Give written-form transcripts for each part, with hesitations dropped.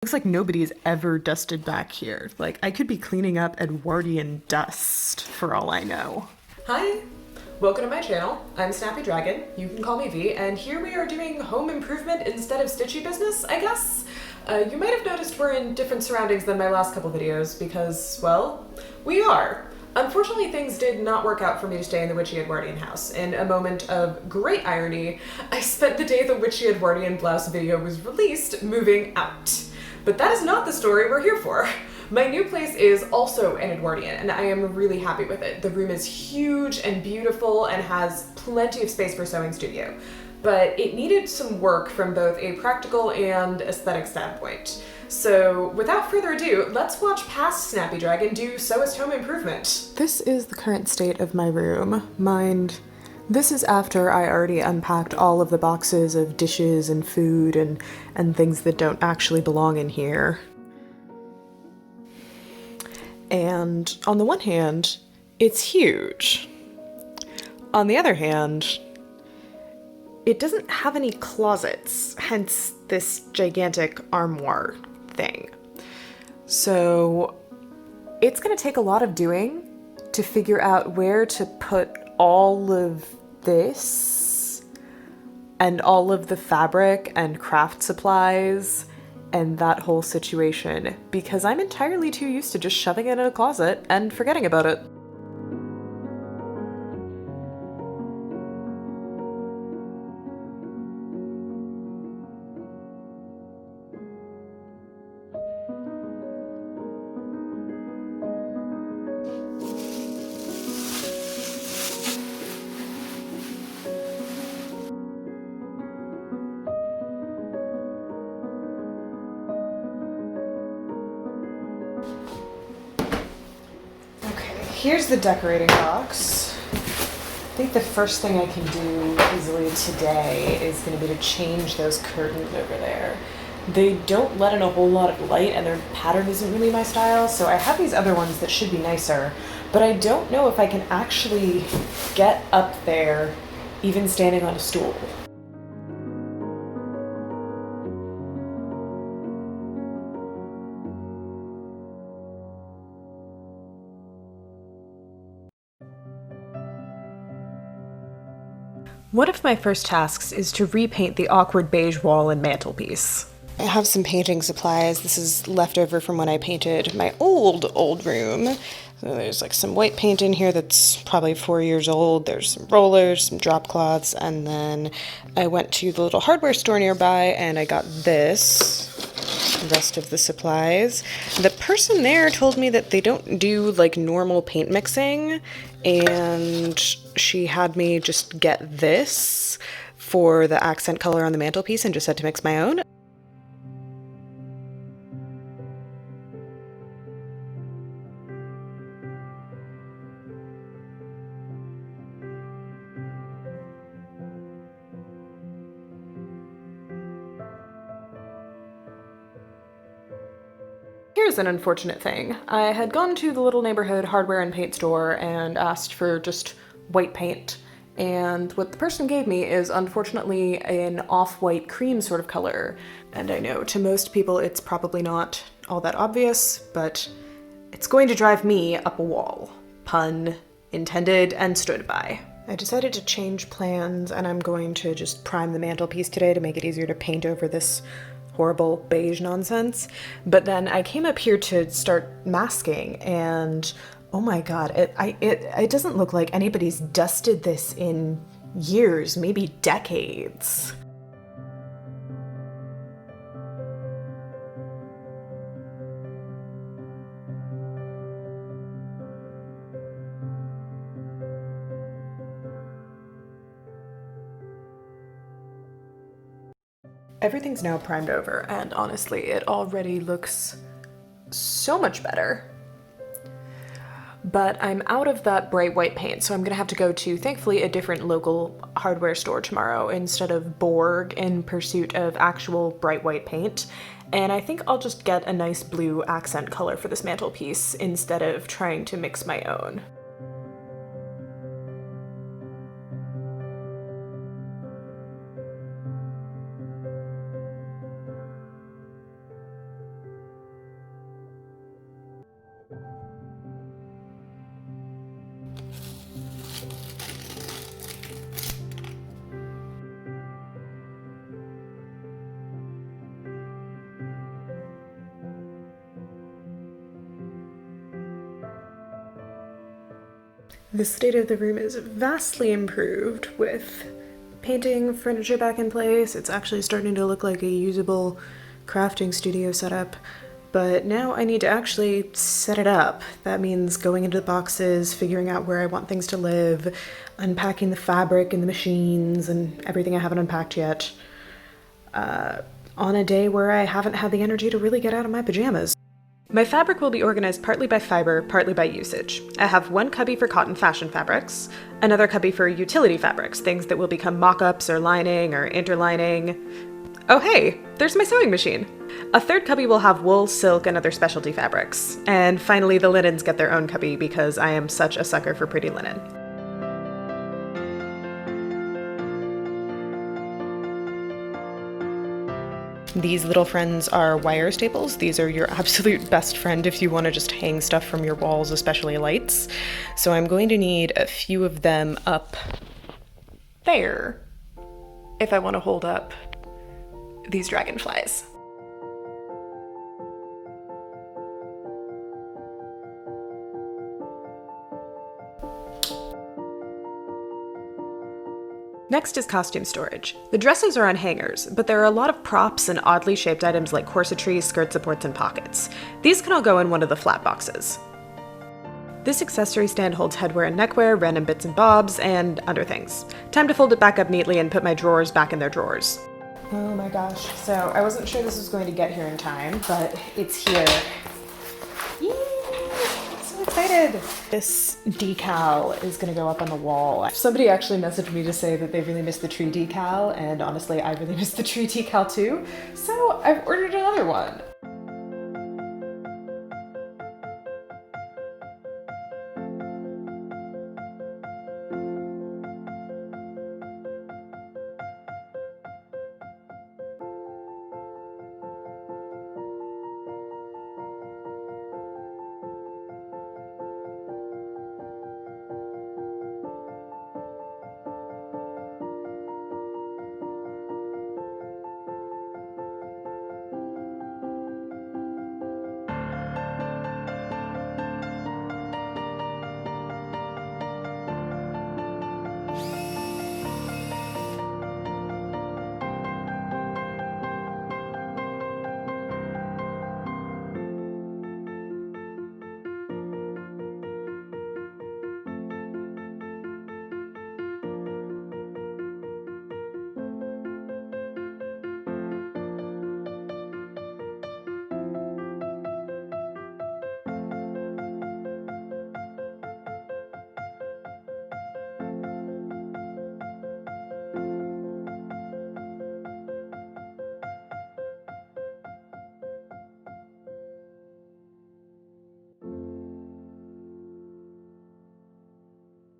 Looks like nobody's ever dusted back here. Like, I could be cleaning up Edwardian dust for all I know. Hi, welcome to my channel. I'm Snappy Dragon, you can call me V, and here we are doing home improvement instead of stitchy business, I guess. You might have noticed we're in different surroundings than my last couple videos because, well, we are. Unfortunately, things did not work out for me to stay in the Witchy Edwardian house. In a moment of great irony, I spent the day the Witchy Edwardian blouse video was released moving out. But that is not the story we're here for. My new place is also an Edwardian, and I am really happy with it. The room is huge and beautiful and has plenty of space for sewing studio. But it needed some work from both a practical and aesthetic standpoint. So without further ado, let's watch past Snappy Dragon do Sewist home improvement. This is the current state of my room. Mind, this is after I already unpacked all of the boxes of dishes and food and things that don't actually belong in here. And on the one hand, it's huge. On the other hand, it doesn't have any closets, hence this gigantic armoire thing. So it's gonna take a lot of doing to figure out where to put all of this and all of the fabric and craft supplies and that whole situation, because I'm entirely too used to just shoving it in a closet and forgetting about it. Here's the decorating box. I think the first thing I can do easily today is going to be to change those curtains over there. They don't let in a whole lot of light and their pattern isn't really my style, so I have these other ones that should be nicer, but I don't know if I can actually get up there even standing on a stool. One of my first tasks is to repaint the awkward beige wall and mantelpiece. I have some painting supplies. This is leftover from when I painted my old room. So there's like some white paint in here that's probably 4 years old. There's some rollers, some drop cloths, and then I went to the little hardware store nearby and I got this. The rest of the supplies. The person there told me that they don't do like normal paint mixing, and she had me just get this for the accent color on the mantelpiece and just had to mix my own. Here's an unfortunate thing. I had gone to the little neighborhood hardware and paint store and asked for just white paint, and what the person gave me is unfortunately an off-white cream sort of color. And I know to most people it's probably not all that obvious, but it's going to drive me up a wall. Pun intended and stood by. I decided to change plans and I'm going to just prime the mantelpiece today to make it easier to paint over this horrible beige nonsense. But then I came up here to start masking and oh my god, it doesn't look like anybody's dusted this in years, maybe decades. Everything's now primed over, and honestly, it already looks so much better. But I'm out of that bright white paint, so I'm gonna have to go to, thankfully, a different local hardware store tomorrow instead of Borg in pursuit of actual bright white paint. And I think I'll just get a nice blue accent color for this mantelpiece instead of trying to mix my own. The state of the room is vastly improved with painting furniture back in place. It's actually starting to look like a usable crafting studio setup, but now I need to actually set it up. That means going into the boxes, figuring out where I want things to live, unpacking the fabric and the machines and everything I haven't unpacked yet, on a day where I haven't had the energy to really get out of my pajamas. My fabric will be organized partly by fiber, partly by usage. I have one cubby for cotton fashion fabrics, another cubby for utility fabrics, things that will become mock-ups or lining or interlining. Oh hey, there's my sewing machine. A third cubby will have wool, silk, and other specialty fabrics. And finally, the linens get their own cubby because I am such a sucker for pretty linen. These little friends are wire staples. These are your absolute best friend if you want to just hang stuff from your walls, especially lights. So I'm going to need a few of them up there if I want to hold up these dragonflies. Next is costume storage. The dresses are on hangers, but there are a lot of props and oddly shaped items like corsetry, skirt supports, and pockets. These can all go in one of the flat boxes. This accessory stand holds headwear and neckwear, random bits and bobs, and other things. Time to fold it back up neatly and put my drawers back in their drawers. Oh my gosh, so I wasn't sure this was going to get here in time, but it's here. Yay! So excited! This decal is gonna go up on the wall. Somebody actually messaged me to say that they really missed the tree decal, and honestly, I really missed the tree decal too, so I've ordered another one.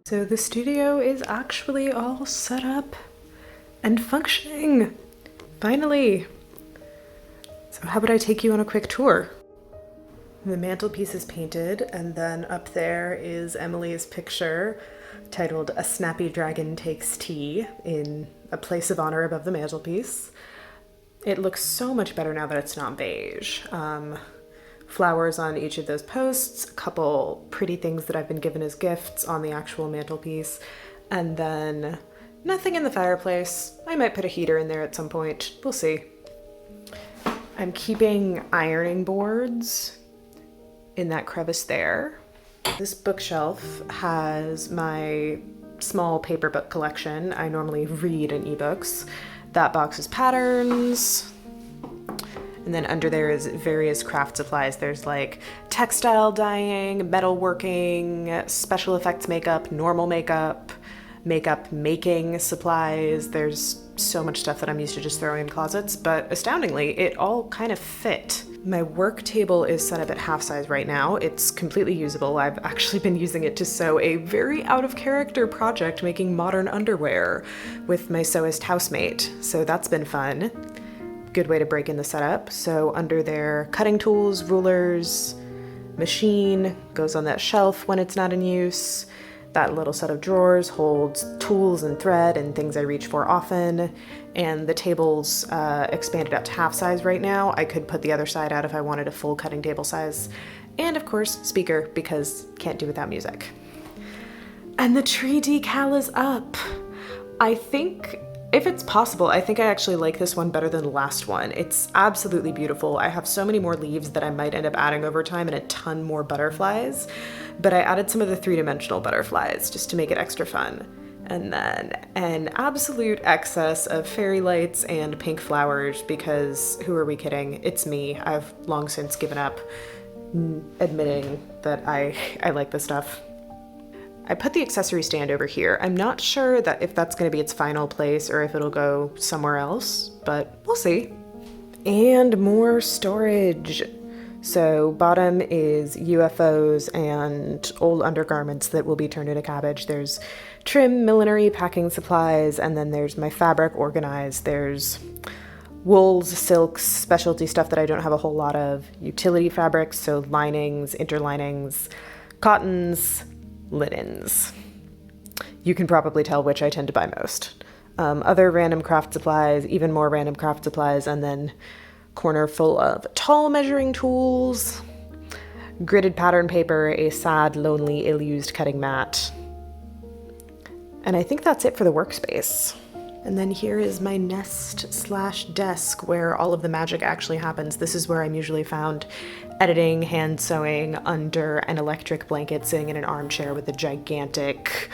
So the studio is actually all set up and functioning, finally. So how about I take you on a quick tour? The mantelpiece is painted, and then up there is Emily's picture titled "A Snappy Dragon Takes Tea" in a place of honor above the mantelpiece. It looks so much better now that it's not beige. Flowers on each of those posts, a couple pretty things that I've been given as gifts on the actual mantelpiece, and then nothing in the fireplace. I might put a heater in there at some point. We'll see. I'm keeping ironing boards in that crevice there. This bookshelf has my small paper book collection. I normally read in ebooks. That box is patterns. And then under there is various craft supplies. There's like textile dyeing, metalworking, special effects makeup, normal makeup, makeup making supplies. There's so much stuff that I'm used to just throwing in closets, but astoundingly, it all kind of fit. My work table is set up at half size right now. It's completely usable. I've actually been using it to sew a very out of character project making modern underwear with my sewist housemate. So that's been fun. Good way to break in the setup. So under there, cutting tools, rulers, machine goes on that shelf when it's not in use. That little set of drawers holds tools and thread and things I reach for often. And the table's expanded up to half size right now. I could put the other side out if I wanted a full cutting table size. And of course, speaker, because can't do without music. And the tree decal is up. I think, if it's possible, I think I actually like this one better than the last one. It's absolutely beautiful. I have so many more leaves that I might end up adding over time and a ton more butterflies, but I added some of the three-dimensional butterflies just to make it extra fun. And then an absolute excess of fairy lights and pink flowers because who are we kidding? It's me. I've long since given up admitting that I like this stuff. I put the accessory stand over here. I'm not sure that if that's gonna be its final place or if it'll go somewhere else, but we'll see. And more storage. So bottom is UFOs and old undergarments that will be turned into cabbage. There's trim, millinery, packing supplies, and then there's my fabric organized. There's wools, silks, specialty stuff that I don't have a whole lot of, utility fabrics, so linings, interlinings, cottons, linens. You can probably tell which I tend to buy most. Other random craft supplies, even more random craft supplies, and then corner full of tall measuring tools, gridded pattern paper, a sad, lonely, ill-used cutting mat. And I think that's it for the workspace. And then here is my nest/desk where all of the magic actually happens. This is where I'm usually found editing, hand sewing under an electric blanket, sitting in an armchair with a gigantic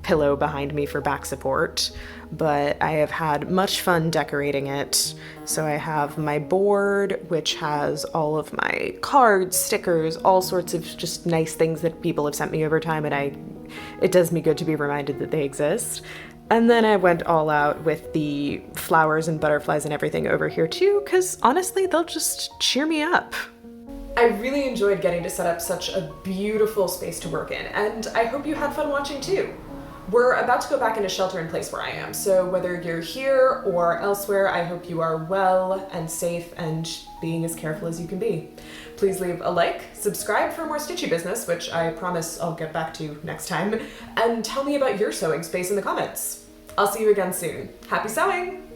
pillow behind me for back support. But I have had much fun decorating it. So I have my board, which has all of my cards, stickers, all sorts of just nice things that people have sent me over time, and it does me good to be reminded that they exist. And then I went all out with the flowers and butterflies and everything over here too, because honestly, they'll just cheer me up. I really enjoyed getting to set up such a beautiful space to work in, and I hope you had fun watching too. We're about to go back into shelter in place where I am, so whether you're here or elsewhere, I hope you are well and safe and being as careful as you can be. Please leave a like, subscribe for more stitchy business, which I promise I'll get back to next time, and tell me about your sewing space in the comments. I'll see you again soon. Happy sewing!